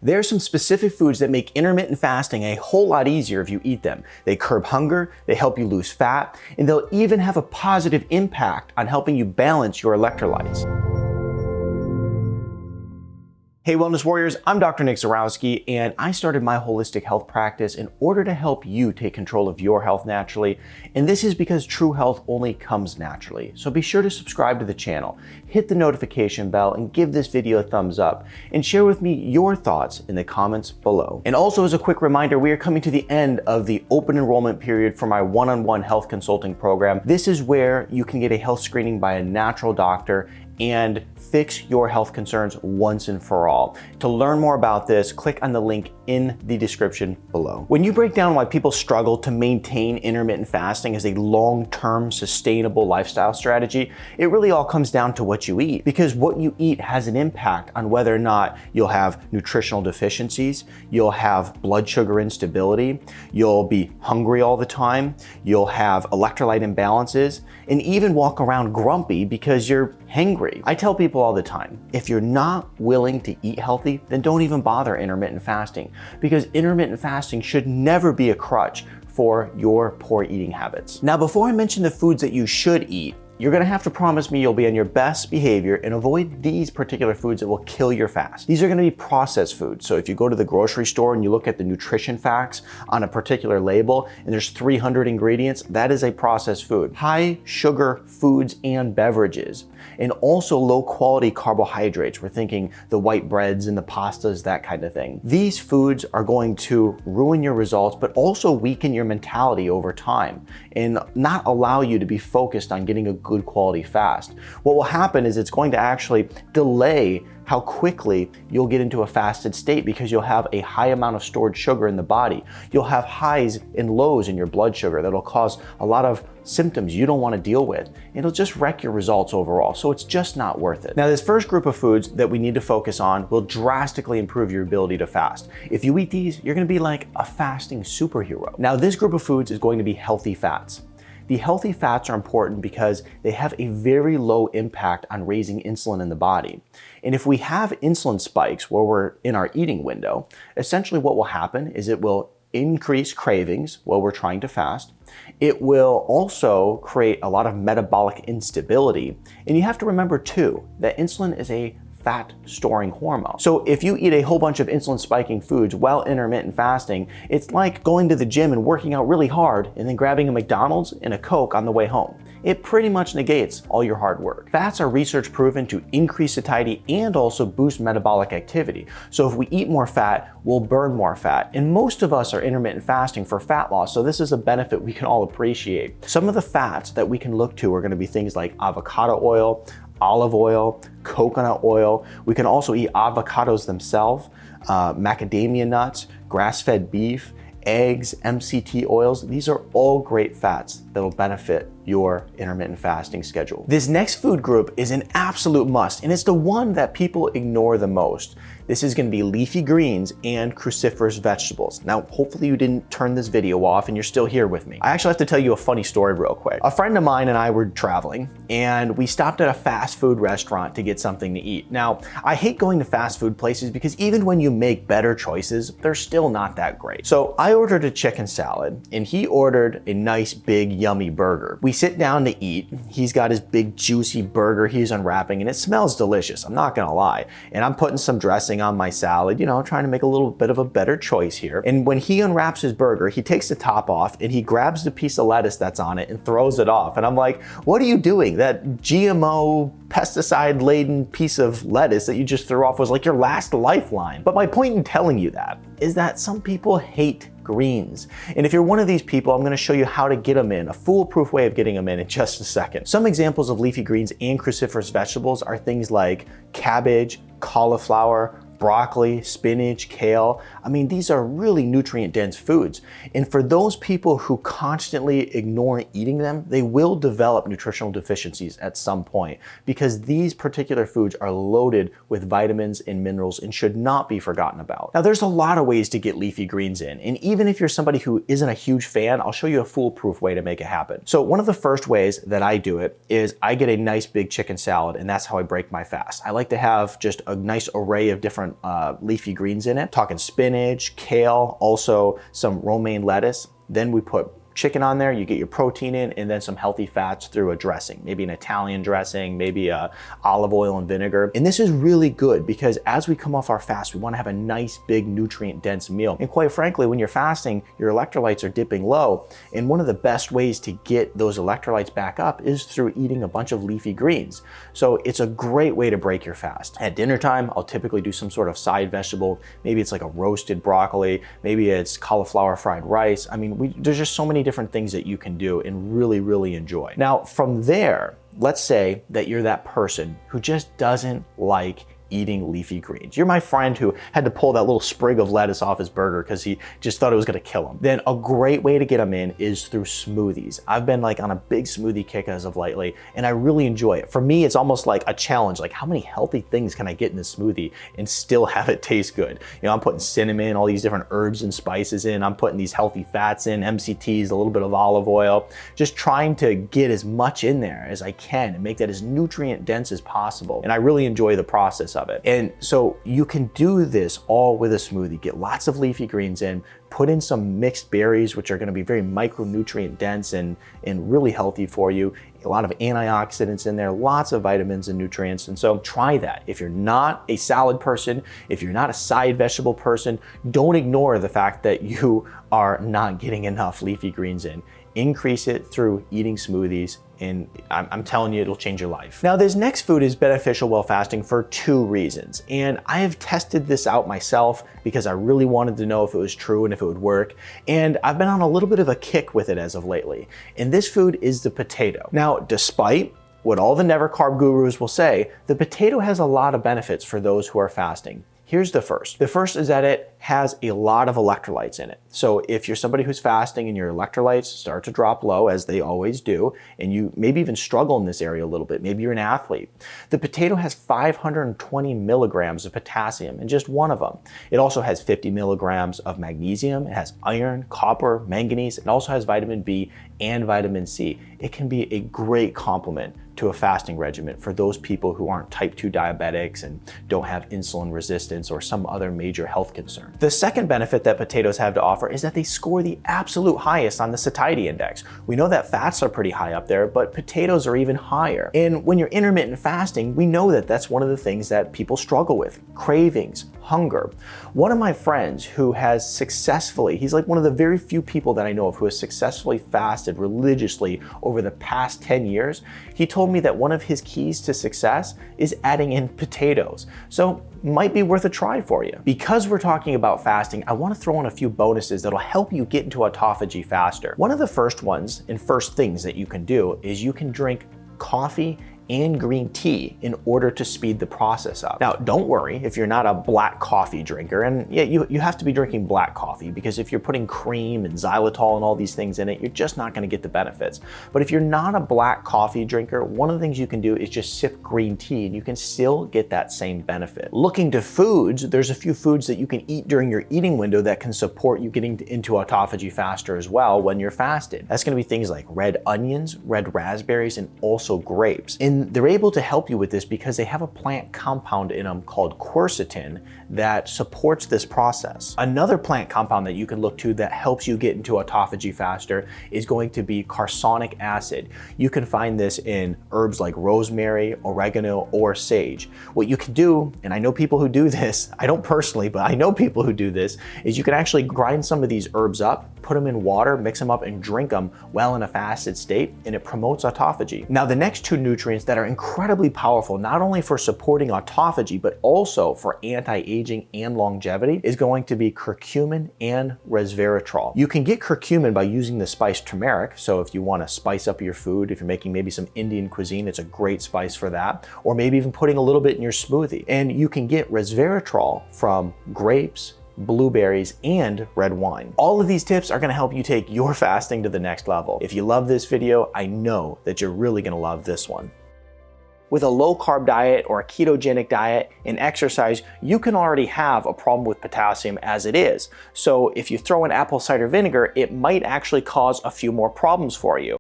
There are some specific foods that make intermittent fasting a whole lot easier if you eat them. They curb hunger, they help you lose fat, and they'll even have a positive impact on helping you balance your electrolytes. Hey Wellness Warriors, I'm Dr. Nick Zyrowski, and I started my holistic health practice in order to help you take control of your health naturally. And this is because true health only comes naturally. So be sure to subscribe to the channel, hit the notification bell, and give this video a thumbs up, and share with me your thoughts in the comments below. And also, as a quick reminder, we are coming to the end of the open enrollment period for my one-on-one health consulting program. This is where you can get a health screening by a natural doctor and fix your health concerns once and for all. To learn more about this, click on the link in the description below. When you break down why people struggle to maintain intermittent fasting as a long-term sustainable lifestyle strategy, it really all comes down to what you eat, because what you eat has an impact on whether or not you'll have nutritional deficiencies, you'll have blood sugar instability, you'll be hungry all the time, you'll have electrolyte imbalances, and even walk around grumpy because you're hangry. I tell people all the time, if you're not willing to eat healthy, then don't even bother intermittent fasting, because intermittent fasting should never be a crutch for your poor eating habits. Now, before I mention the foods that you should eat, you're gonna have to promise me you'll be on your best behavior and avoid these particular foods that will kill your fast. These are gonna be processed foods. So if you go to the grocery store and you look at the nutrition facts on a particular label and there's 300 ingredients, that is a processed food. High sugar foods and beverages, and also low quality carbohydrates. We're thinking the white breads and the pastas, that kind of thing. These foods are going to ruin your results, but also weaken your mentality over time and not allow you to be focused on getting a good quality fast. What will happen is it's going to actually delay how quickly you'll get into a fasted state, because you'll have a high amount of stored sugar in the body. You'll have highs and lows in your blood sugar that'll cause a lot of symptoms you don't want to deal with. It'll just wreck your results overall, so it's just not worth it. Now, this first group of foods that we need to focus on will drastically improve your ability to fast. If you eat these, you're going to be like a fasting superhero. Now, this group of foods is going to be healthy fats. The healthy fats are important because they have a very low impact on raising insulin in the body. And if we have insulin spikes where we're in our eating window, essentially what will happen is it will increase cravings while we're trying to fast. It will also create a lot of metabolic instability. And you have to remember too, that insulin is a fat storing hormone. So if you eat a whole bunch of insulin spiking foods while intermittent fasting, it's like going to the gym and working out really hard and then grabbing a McDonald's and a Coke on the way home. It pretty much negates all your hard work. Fats are research proven to increase satiety and also boost metabolic activity. So if we eat more fat, we'll burn more fat. And most of us are intermittent fasting for fat loss, so this is a benefit we can all appreciate. Some of the fats that we can look to are going to be things like avocado oil, olive oil, coconut oil. We can also eat avocados themselves, macadamia nuts, grass-fed beef, eggs, MCT oils. These are all great fats that'll benefit your intermittent fasting schedule. This next food group is an absolute must, and it's the one that people ignore the most. This is gonna be leafy greens and cruciferous vegetables. Now, hopefully you didn't turn this video off and you're still here with me. I actually have to tell you a funny story real quick. A friend of mine and I were traveling, and we stopped at a fast food restaurant to get something to eat. Now, I hate going to fast food places because even when you make better choices, they're still not that great. So I ordered a chicken salad, and he ordered a nice big yummy burger. We sit down to eat. He's got his big juicy burger he's unwrapping, and it smells delicious, I'm not gonna lie. And I'm putting some dressing on my salad, you know, trying to make a little bit of a better choice here. And when he unwraps his burger, he takes the top off and he grabs the piece of lettuce that's on it and throws it off. And I'm like, what are you doing? That GMO pesticide laden piece of lettuce that you just threw off was like your last lifeline. But my point in telling you that is that some people hate greens. And if you're one of these people, I'm going to show you how to get them in, a foolproof way of getting them in just a second. Some examples of leafy greens and cruciferous vegetables are things like cabbage, cauliflower, broccoli, spinach, kale. I mean, these are really nutrient dense foods. And for those people who constantly ignore eating them, they will develop nutritional deficiencies at some point, because these particular foods are loaded with vitamins and minerals and should not be forgotten about. Now, there's a lot of ways to get leafy greens in. And even if you're somebody who isn't a huge fan, I'll show you a foolproof way to make it happen. So one of the first ways that I do it is I get a nice big chicken salad, and that's how I break my fast. I like to have just a nice array of different different leafy greens in it. Talking spinach, kale, also some romaine lettuce. Then we put chicken on there, you get your protein in, and then some healthy fats through a dressing, maybe an Italian dressing, maybe olive oil and vinegar. And this is really good because as we come off our fast, we want to have a nice, big, nutrient-dense meal. And quite frankly, when you're fasting, your electrolytes are dipping low. And one of the best ways to get those electrolytes back up is through eating a bunch of leafy greens. So it's a great way to break your fast. At dinner time, I'll typically do some sort of side vegetable. Maybe it's like a roasted broccoli, maybe it's cauliflower fried rice. I mean, there's just so many different things that you can do and really enjoy. Now, from there, let's say that you're that person who just doesn't like eating leafy greens. You're my friend who had to pull that little sprig of lettuce off his burger because he just thought it was gonna kill him. Then a great way to get them in is through smoothies. I've been like on a big smoothie kick as of lately, and I really enjoy it. For me, it's almost like a challenge. Like, how many healthy things can I get in this smoothie and still have it taste good? You know, I'm putting cinnamon, all these different herbs and spices in. I'm putting these healthy fats in, MCTs, a little bit of olive oil, just trying to get as much in there as I can and make that as nutrient dense as possible. And I really enjoy the process of it. And so you can do this all with a smoothie. Get lots of leafy greens in, put in some mixed berries, which are going to be very micronutrient dense and really healthy for you. A lot of antioxidants in there, lots of vitamins and nutrients. And so try that. If you're not a salad person, if you're not a side vegetable person, don't ignore the fact that you are not getting enough leafy greens in. Increase it through eating smoothies, and I'm telling you, it'll change your life. Now, this next food is beneficial while fasting for two reasons, and I have tested this out myself because I really wanted to know if it was true and if it would work, and I've been on a little bit of a kick with it as of lately, and this food is the potato. Now, despite what all the never carb gurus will say, the potato has a lot of benefits for those who are fasting. Here's the first. The first is that it has a lot of electrolytes in it. So if you're somebody who's fasting and your electrolytes start to drop low, as they always do, and you maybe even struggle in this area a little bit, maybe you're an athlete, the potato has 520 milligrams of potassium in just one of them. It also has 50 milligrams of magnesium. It has iron, copper, manganese. It also has vitamin B and vitamin C. It can be a great complement to a fasting regimen for those people who aren't type 2 diabetics and don't have insulin resistance or some other major health concern. The second benefit that potatoes have to offer is that they score the absolute highest on the satiety index. We know that fats are pretty high up there, but potatoes are even higher. And when you're intermittent fasting, we know that that's one of the things that people struggle with: cravings, hunger. One of my friends who has successfully, he's like one of the very few people that I know of who has successfully fasted religiously over the past 10 years, he told me that one of his keys to success is adding in potatoes. So might be worth a try for you. Because we're talking about fasting, I want to throw in a few bonuses that'll help you get into autophagy faster. One of the first ones and first things that you can do is you can drink coffee and green tea in order to speed the process up. Now, don't worry if you're not a black coffee drinker, and yeah, you have to be drinking black coffee because if you're putting cream and xylitol and all these things in it, you're just not gonna get the benefits. But if you're not a black coffee drinker, one of the things you can do is just sip green tea and you can still get that same benefit. Looking to foods, there's a few foods that you can eat during your eating window that can support you getting into autophagy faster as well when you're fasted. That's gonna be things like red onions, red raspberries, and also grapes. And they're able to help you with this because they have a plant compound in them called quercetin that supports this process. Another plant compound that you can look to that helps you get into autophagy faster is going to be carcinic acid. You can find this in herbs like rosemary, oregano, or sage. What you can do, and I know people who do this, I don't personally, but I know people who do this, is you can actually grind some of these herbs up, put them in water, mix them up, and drink them while in a fasted state, and it promotes autophagy. Now, the next two nutrients that are incredibly powerful, not only for supporting autophagy, but also for anti-aging and longevity, is going to be curcumin and resveratrol. You can get curcumin by using the spice turmeric. So if you want to spice up your food, if you're making maybe some Indian cuisine, it's a great spice for that. Or maybe even putting a little bit in your smoothie. And you can get resveratrol from grapes, blueberries, and red wine. All of these tips are gonna help you take your fasting to the next level. If you love this video, I know that you're really gonna love this one. With a low carb diet or a ketogenic diet and exercise, you can already have a problem with potassium as it is. So if you throw in apple cider vinegar, it might actually cause a few more problems for you.